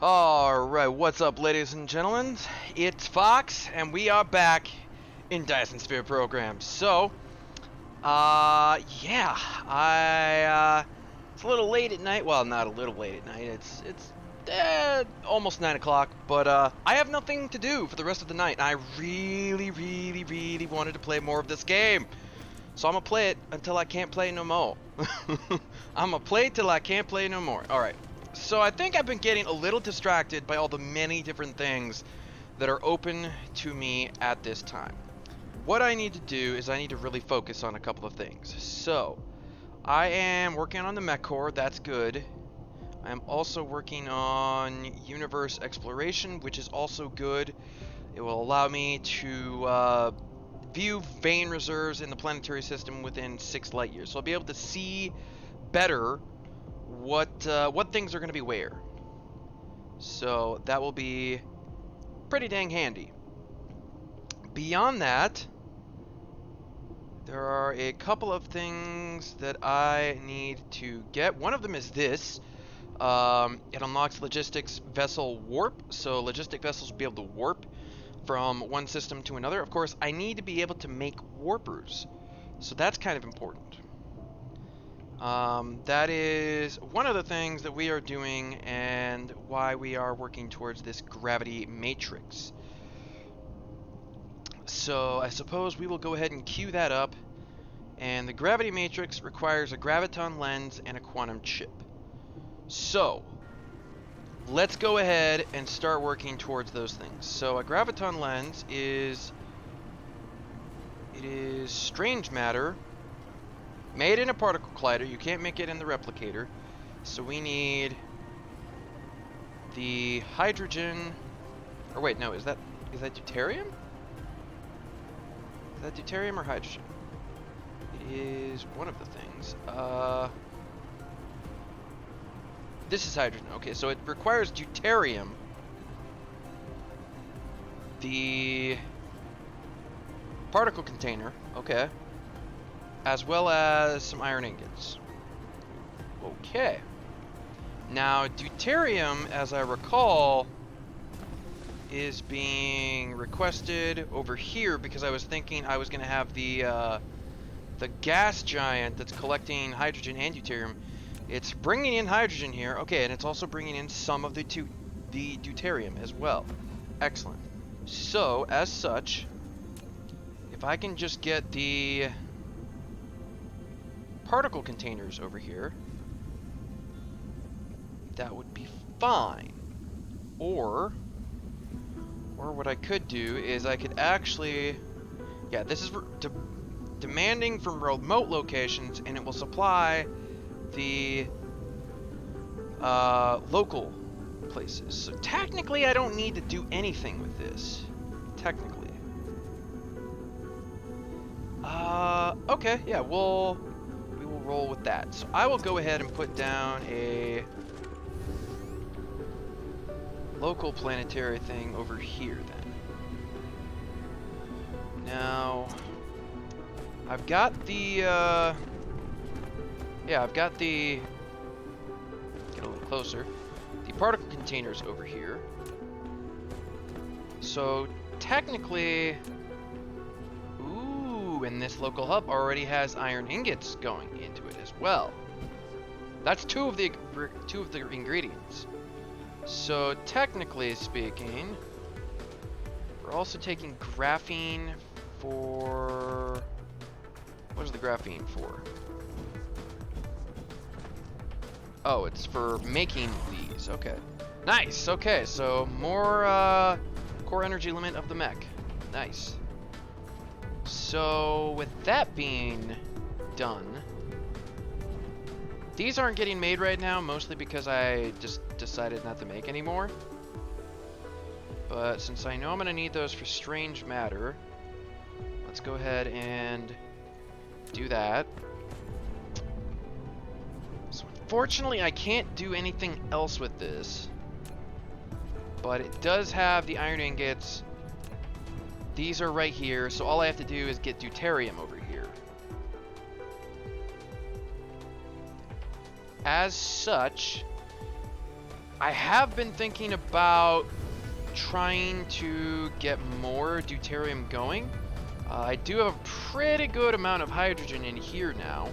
Alright, what's up, ladies and gentlemen? It's Fox, and we are back in Dyson Sphere Program. So, yeah, it's a little late at night. Well, not a little late at night. It's almost 9 o'clock, but, I have nothing to do for the rest of the night. I really wanted to play more of this game. So I'm gonna play it until I can't play no more. I'm gonna play till I can't play no more. Alright. So I think I've been getting a little distracted by all the many different things that are open to me at this time. What I need to do is I need to really focus on a couple of things. So, I am working on the mech core, that's good. I am also working on universe exploration, which is also good. It will allow me to view vein reserves in the planetary system within 6 light years. So I'll be able to see better what things are going to be where. So that will be pretty dang handy. Beyond that, there are a couple of things that I need to get. One of them is this. It unlocks logistics vessel warp, so logistic vessels will be able to warp from one system to another. Of course, I need to be able to make warpers, so that's kind of important. That is one of the things that we are doing and why we are working towards this gravity matrix. So I suppose we will go ahead and queue that up. And the gravity matrix requires a graviton lens and a quantum chip. So let's go ahead and start working towards those things. So a graviton lens is strange matter made in a particle collider. You can't make it in the replicator. So we need the hydrogen. Or wait, no, is that deuterium? Is that deuterium or hydrogen? It is one of the things. This is hydrogen. Okay, so it requires deuterium. The particle container. Okay. As well as some iron ingots. Okay. Now, deuterium, as I recall, is being requested over here because I was thinking I was going to have the gas giant that's collecting hydrogen and deuterium. It's bringing in hydrogen here. Okay, and it's also bringing in some of the deuterium as well. Excellent. So, as such, if I can just get the particle containers over here, that would be fine. Or what I could do is I could actually, yeah, this is demanding from remote locations, and it will supply the local places. So technically I don't need to do anything with this. Technically. Okay, yeah, we will roll with that. So I will go ahead and put down a local planetary thing over here then. Now, I've got the, yeah, I've got the, get a little closer, the particle containers over here. So, technically, ooh, and this local hub already has iron ingots going into it as well. That's two of the ingredients. So, technically speaking, we're also taking graphene for, what is the graphene for? Oh, it's for making these. Okay. Nice. Okay, so more core energy limit of the mech. Nice. So, with that being done, these aren't getting made right now, mostly because I just decided not to make anymore. But since I know I'm going to need those for strange matter, let's go ahead and do that. So unfortunately, I can't do anything else with this. But it does have the iron ingots. These are right here, so all I have to do is get deuterium over here. As such, I have been thinking about trying to get more deuterium going. I do have a pretty good amount of hydrogen in here now.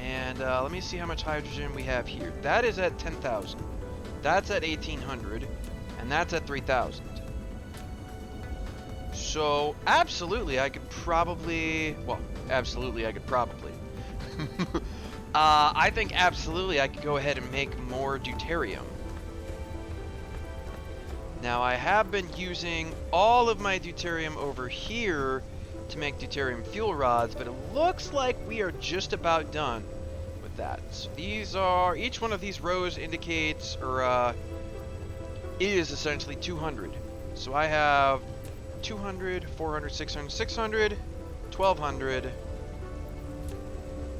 And let me see how much hydrogen we have here. That is at 10,000. That's at 1,800. And that's at 3,000. So, absolutely, I could probably... Well, absolutely, I could probably. I think absolutely I could go ahead and make more deuterium. Now, I have been using all of my deuterium over here to make deuterium fuel rods, but it looks like we are just about done with that. So these are, each one of these rows indicates, or is essentially 200. So I have 200, 400, 600, 600, 1200,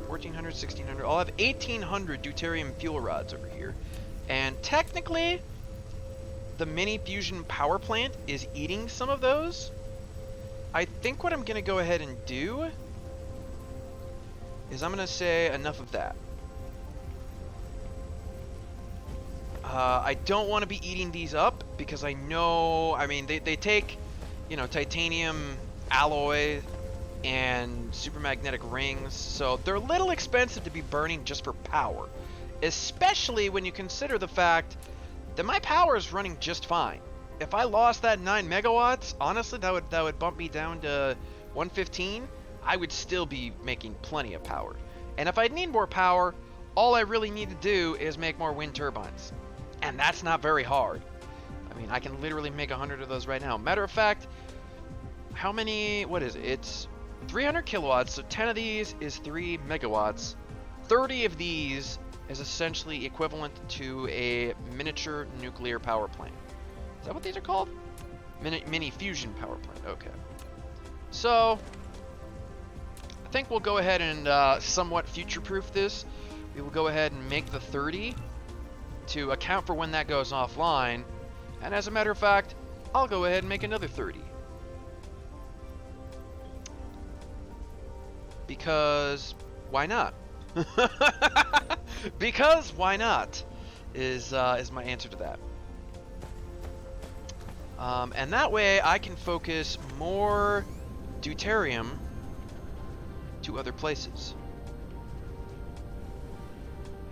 1400, 1600. I'll have 1800 deuterium fuel rods over here. And technically, the mini fusion power plant is eating some of those. I think what I'm going to go ahead and do is I'm going to say enough of that. I don't want to be eating these up because I know, I mean, they take, you know, titanium alloy and supermagnetic rings, so they're a little expensive to be burning just for power, especially when you consider the fact that my power is running just fine. If I lost that 9 megawatts, honestly, that would bump me down to 115. I would still be making plenty of power. And if I need more power, all I really need to do is make more wind turbines. And that's not very hard. I mean, I can literally make 100 of those right now. Matter of fact, how many, what is it? It's 300 kilowatts, so 10 of these is 3 megawatts. 30 of these is essentially equivalent to a miniature nuclear power plant. Is that what these are called? Mini fusion power plant. Okay. So, I think we'll go ahead and somewhat future-proof this. We will go ahead and make the 30 to account for when that goes offline. And as a matter of fact, I'll go ahead and make another 30. Because why not? Because why not is my answer to that. And that way I can focus more deuterium to other places.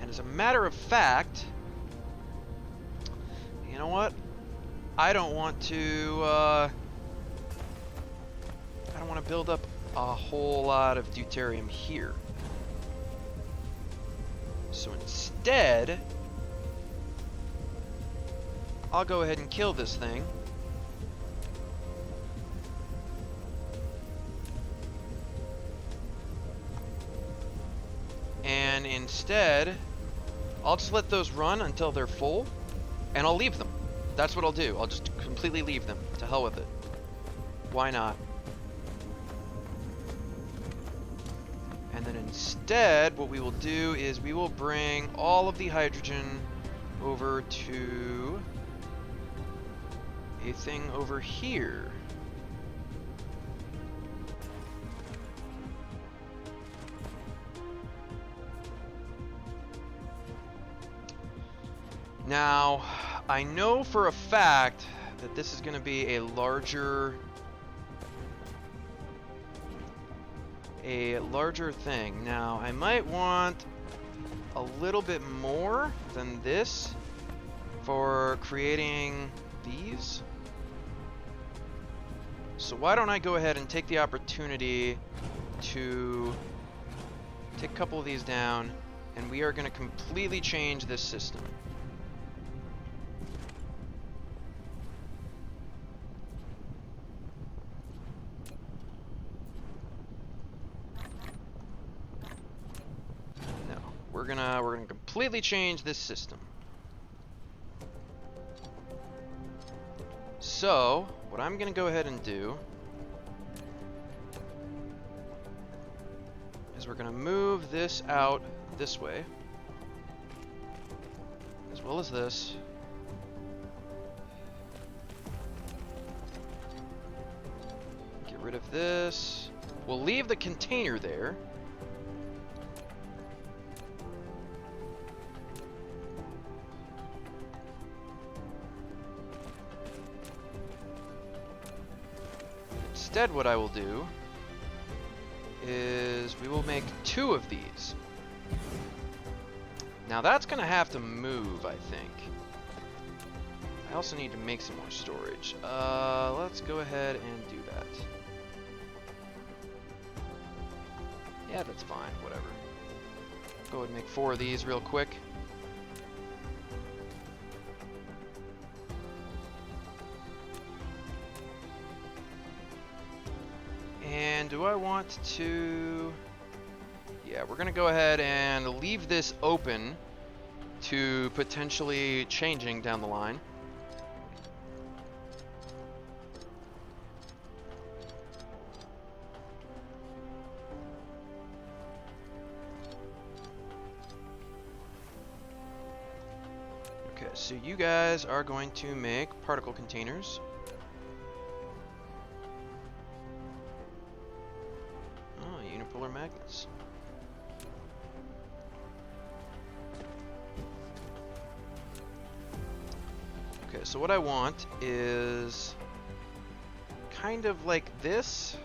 And as a matter of fact, you know what? I don't want to build up a whole lot of deuterium here. So instead, I'll go ahead and kill this thing. And instead, I'll just let those run until they're full, and I'll leave them. That's what I'll do. I'll just completely leave them. To hell with it. Why not? And then instead, what we will do is we will bring all of the hydrogen over to a thing over here. Now, I know for a fact that this is going to be a larger thing. Now, I might want a little bit more than this for creating these. So why don't I go ahead and take the opportunity to take a couple of these down, and we are going to completely change this system. We're gonna completely change this system. So, what I'm gonna go ahead and do is we're gonna move this out this way, as well as this. Get rid of this. We'll leave the container there. instead what I will do is we will make 2 of these. Now that's gonna have to move, I think. I also need to make some more storage. Let's go ahead and do that. Yeah, that's fine, whatever. Go ahead and make 4 of these real quick. And do I want to... Yeah, we're gonna go ahead and leave this open to potentially changing down the line. Okay, so you guys are going to make particle containers. Oh, unipolar magnets. Okay, so what I want is kind of like this.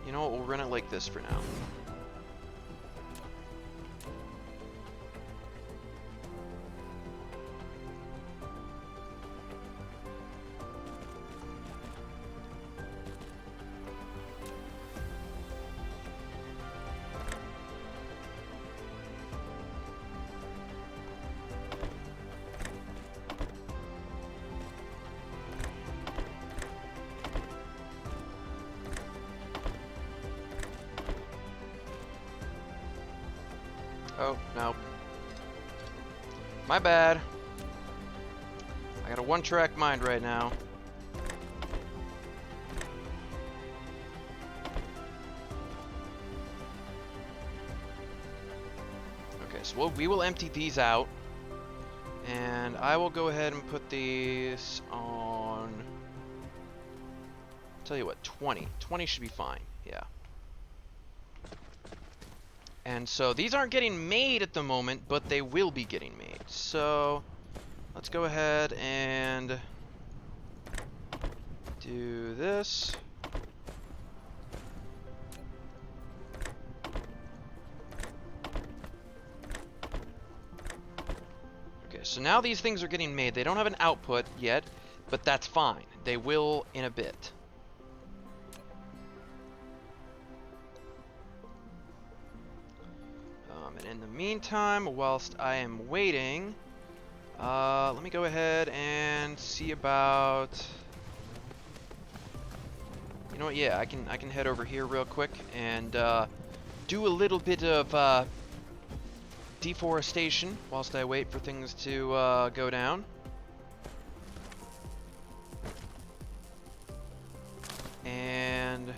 You know what, we'll run it like this for now. Oh, no. My bad. I got a one-track mind right now. Okay, so we will empty these out. And I will go ahead and put these on... Tell you what, 20. 20 should be fine, yeah. And so these aren't getting made at the moment, but they will be getting made. So let's go ahead and do this. Okay, so now these things are getting made. They don't have an output yet, but that's fine. They will in a bit. And in the meantime, whilst I am waiting, let me go ahead and see about... You know what? Yeah, I can head over here real quick and do a little bit of deforestation whilst I wait for things to go down. And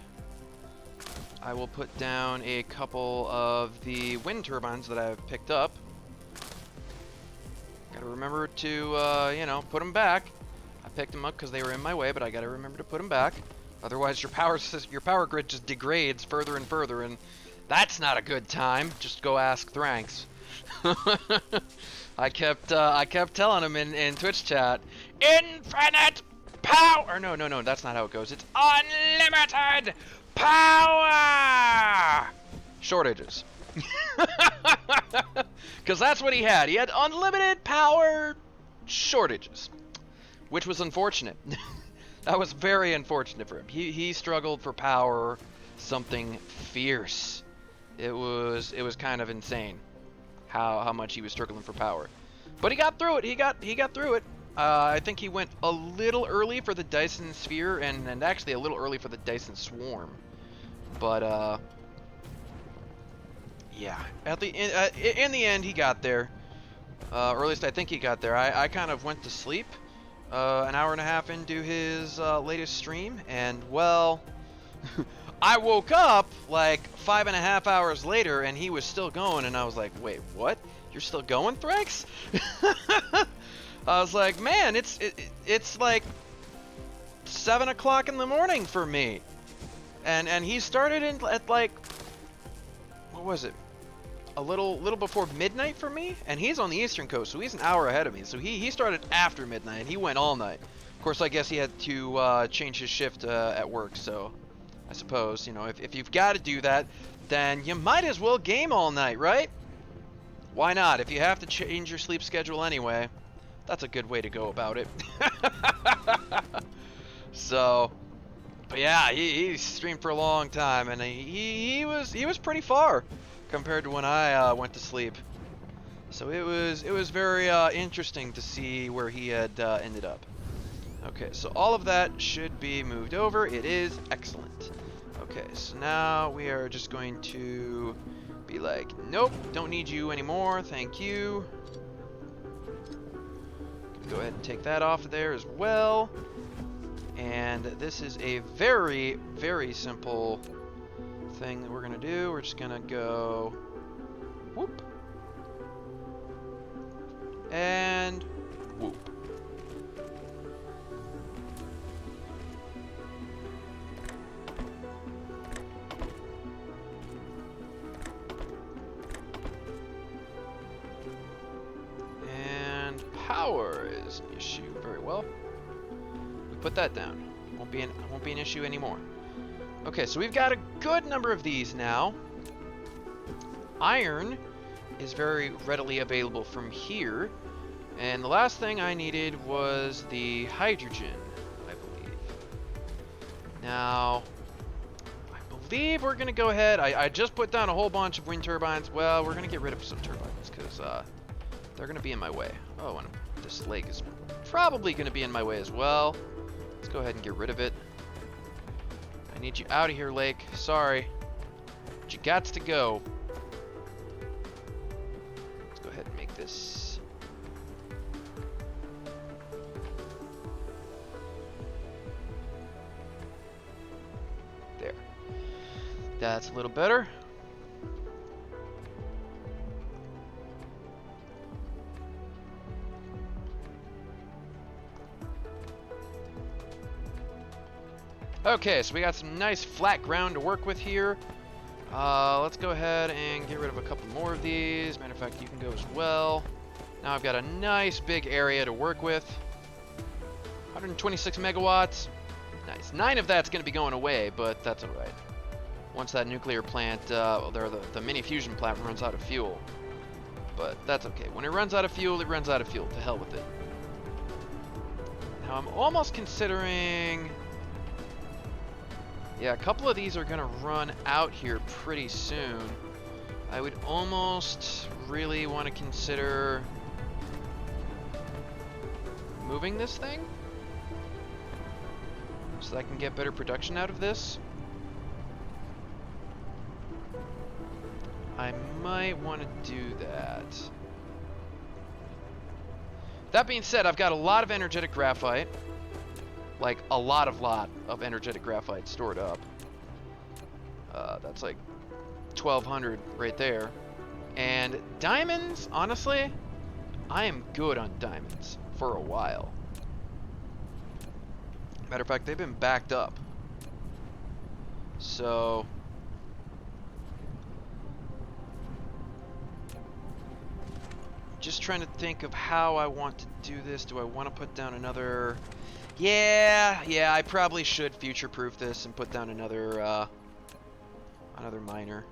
I will put down a couple of the wind turbines that I've picked up. Gotta remember to, you know, put them back. I picked them up because they were in my way, but I gotta remember to put them back. Otherwise, your power grid just degrades further and further, and that's not a good time. Just go ask Thranks. I kept telling him in Twitch chat, infinite power. No, that's not how it goes. It's unlimited power! Shortages. Because that's what he had. He had unlimited power shortages. Which was unfortunate. That was very unfortunate for him. He struggled for power something fierce. It was kind of insane how much he was struggling for power. But he got through it. He got through it. I think he went a little early for the Dyson Sphere and actually a little early for the Dyson Swarm. But yeah, in the end he got there. Or at least I think he got there. I kind of went to sleep an hour and a half into his latest stream, and well, I woke up like 5.5 hours later and he was still going, and I was like, wait, what? You're still going, Threx? I was like, man, it's like 7 o'clock in the morning for me. And he started at like, what was it? A little before midnight for me, and he's on the eastern coast, so he's an hour ahead of me. So he started after midnight, and he went all night. Of course, I guess he had to change his shift at work, so I suppose, you know, if you've got to do that, then you might as well game all night, right? Why not? If you have to change your sleep schedule anyway, that's a good way to go about it. So, but yeah, he streamed for a long time, and he was pretty far compared to when I went to sleep. So it was very interesting to see where he had ended up. Okay, so all of that should be moved over. It is excellent. Okay, so now we are just going to be like, nope, don't need you anymore, thank you. Go ahead and take that off of there as well. And this is a very, very simple thing that we're gonna do. We're just gonna go whoop and whoop. Power is an issue. Very well. We put that down. Won't be an issue anymore. Okay, so we've got a good number of these now. Iron is very readily available from here, and the last thing I needed was the hydrogen, I believe. Now, I believe we're gonna go ahead. I just put down a whole bunch of wind turbines. Well, we're gonna get rid of some turbines because they're gonna be in my way. Oh, and this lake is probably gonna be in my way as well. Let's go ahead and get rid of it. I need you out of here, lake. Sorry. But you gots to go. Let's go ahead and make this. There. That's a little better. Okay, so we got some nice flat ground to work with here. Let's go ahead and get rid of a couple more of these. Matter of fact, you can go as well. Now I've got a nice big area to work with. 126 megawatts. Nice. 9 of that's going to be going away, but that's all right. Once that nuclear plant, the mini fusion plant runs out of fuel. But that's okay. When it runs out of fuel, it runs out of fuel. To hell with it. Now I'm almost considering... Yeah, a couple of these are going to run out here pretty soon. I would almost really want to consider moving this thing so that I can get better production out of this. I might want to do that. That being said, I've got a lot of energetic graphite. Like a lot of energetic graphite stored up. That's like 1,200 right there. And diamonds, honestly, I am good on diamonds for a while. Matter of fact, they've been backed up. So just trying to think of how I want to do this. Do I want to put down another... Yeah, I probably should future-proof this and put down another miner.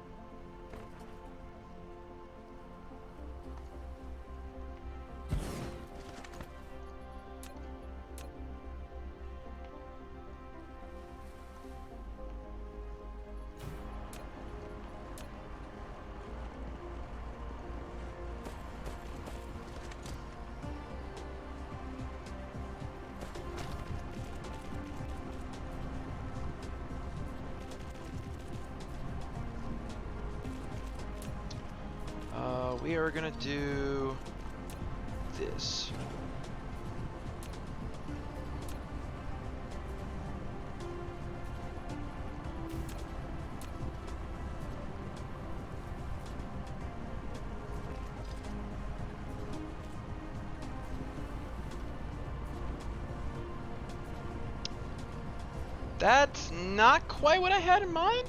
We are gonna do this. That's not quite what I had in mind.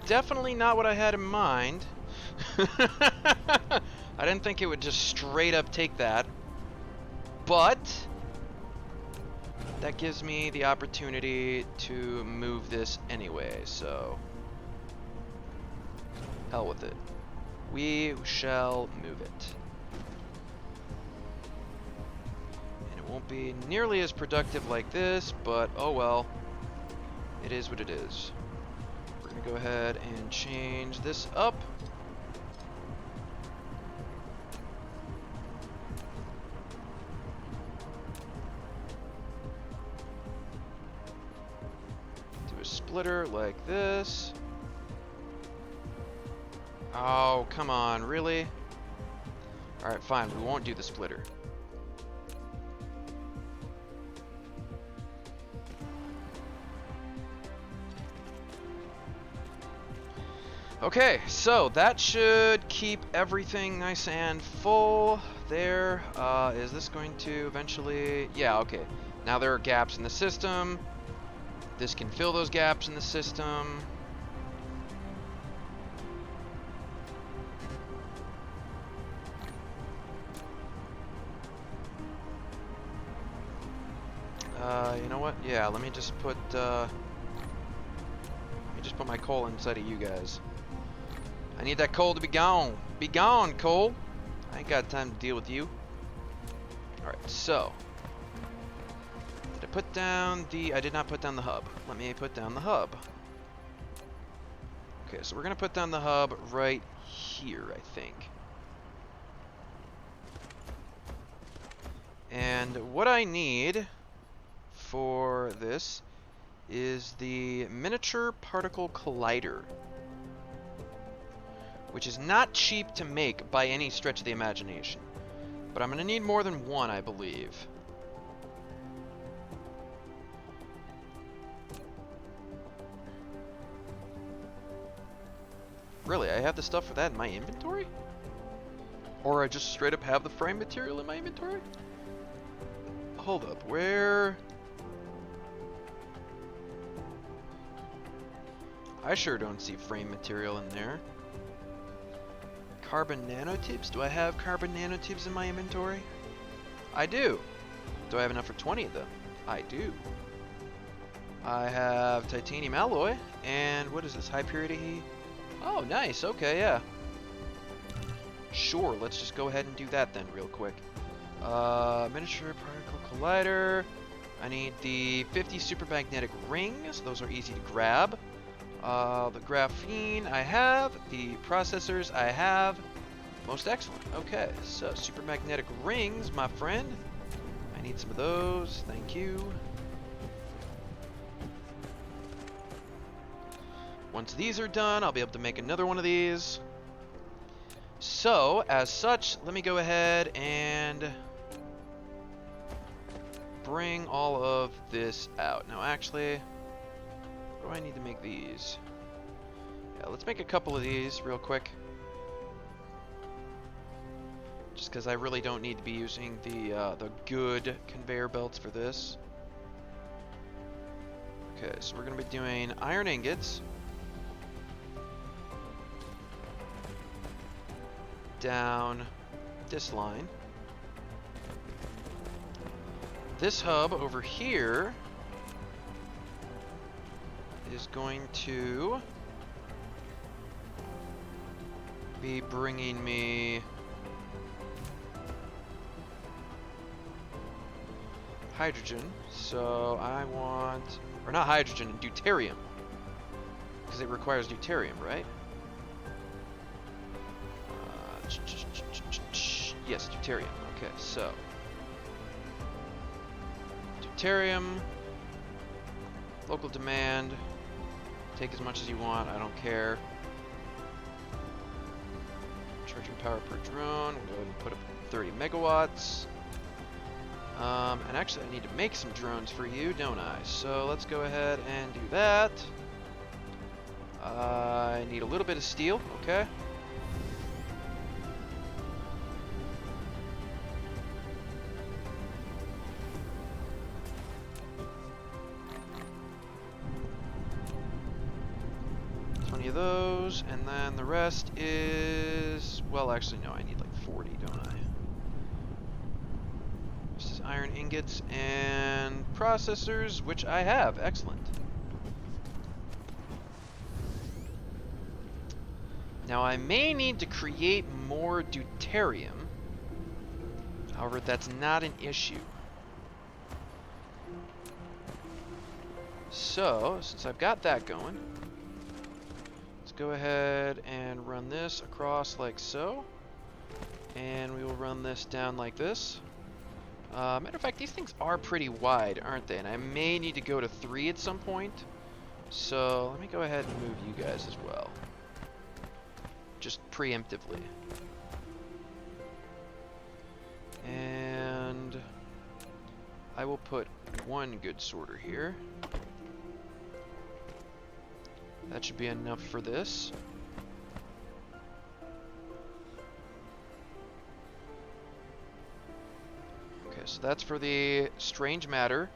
Definitely not what I had in mind. I didn't think it would just straight up take that. But that gives me the opportunity to move this anyway, so hell with it. We shall move it. And it won't be nearly as productive like this, but oh well. It is what it is. We're gonna go ahead and change this up. Do a splitter like this. Oh, come on, really? Alright, fine, we won't do the splitter. Okay, so that should keep everything nice and full there. Is this going to eventually... Yeah, okay. Now there are gaps in the system. This can fill those gaps in the system. You know what? Yeah, let me just put my coal inside of you guys. I need that coal to be gone. Be gone, coal. I ain't got time to deal with you. Alright, so. Did I put down the... I did not put down the hub. Let me put down the hub. Okay, so we're going to put down the hub right here, I think. And what I need for this is the miniature particle collider, which is not cheap to make by any stretch of the imagination. But I'm going to need more than one, I believe. Really, I have the stuff for that in my inventory? Or I just straight up have the frame material in my inventory? Hold up, where... I sure don't see frame material in there. Carbon nanotubes? Do I have carbon nanotubes in my inventory? I do. Do I have enough for 20 of them? I do. I have titanium alloy, and what is this, high purity? Oh, nice, okay, yeah. Sure, let's just go ahead and do that then real quick. Miniature particle collider. I need the 50 supermagnetic rings, those are easy to grab. The graphene I have, the processors I have. Most excellent. Okay, so supermagnetic rings, my friend. I need some of those. Thank you. Once these are done, I'll be able to make another one of these. So, as such, let me go ahead and bring all of this out. Now, actually... what do I need to make these? Yeah, let's make a couple of these real quick. Just because I really don't need to be using the good conveyor belts for this. Okay, so we're going to be doing iron ingots. Down this line. This hub over here is going to be bringing me hydrogen. So I want, or not hydrogen, deuterium, because it requires deuterium, right? Yes, deuterium. Okay, so deuterium, local demand. Take as much as you want, I don't care. Charging power per drone, we'll go ahead and put up 30 megawatts. And actually I need to make some drones for you, don't I? So let's go ahead and do that. I I need a little bit of steel, okay. Of those, and then the rest is, well, actually no, I need like 40, don't I? This is iron ingots and processors, which I have. Excellent. Now I may need to create more deuterium. However, that's not an issue. So, since I've got that going, go ahead and run this across like so, and we will run this down like this. Matter of fact, these things are pretty wide, aren't they? And I may need to go to 3 at some point, so let me go ahead and move you guys as well, just preemptively. And I will put 1 good sorter here. That should be enough for this. Okay, so that's for the strange matter.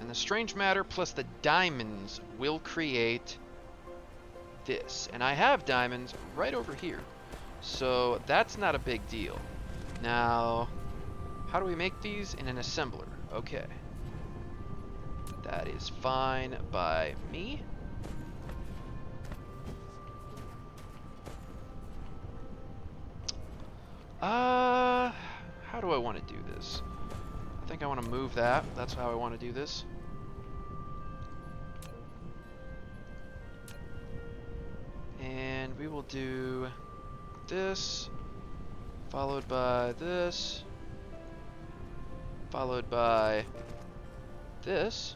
And the strange matter plus the diamonds will create this. And I have diamonds right over here. So that's not a big deal. Now, how do we make these? In an assembler. Okay. That is fine by me. How do I want to do this? I think I want to move that. That's how I want to do this. And we will do this, followed by this, followed by this,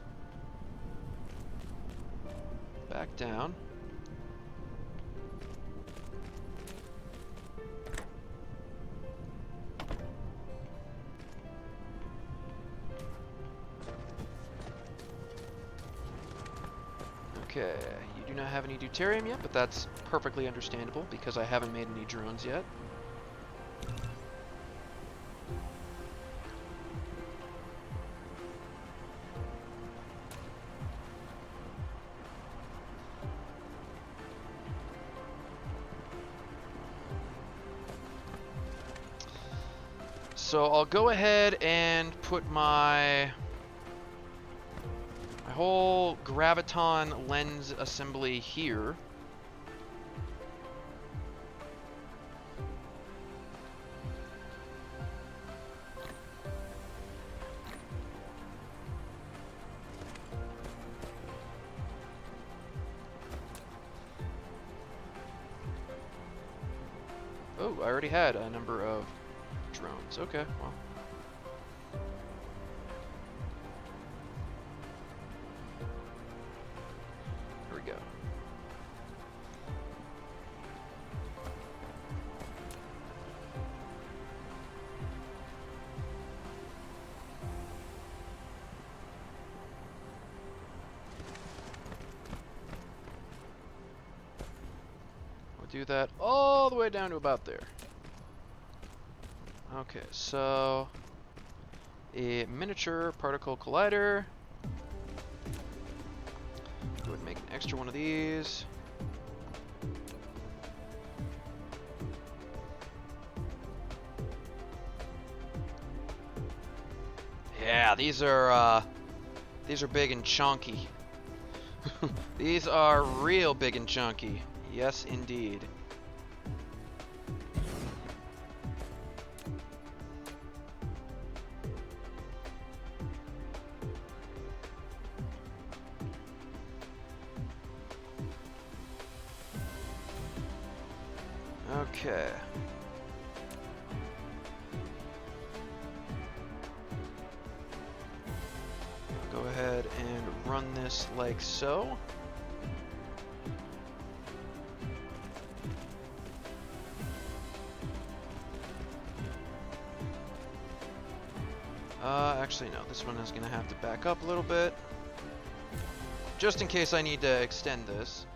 back down. Okay, you do not have any deuterium yet, but that's perfectly understandable because I haven't made any drones yet. So I'll go ahead and put my whole graviton lens assembly here. Oh, I already had a number of drones. Okay, well. Do that all the way down to about there. Okay, so a miniature particle collider. Go ahead and make an extra one of these. Yeah, these are big and chunky. These are real big and chunky. Yes, indeed. Okay. I'll go ahead and run this like so. Actually, no, this one is going to have to back up a little bit. Just in case I need to extend this.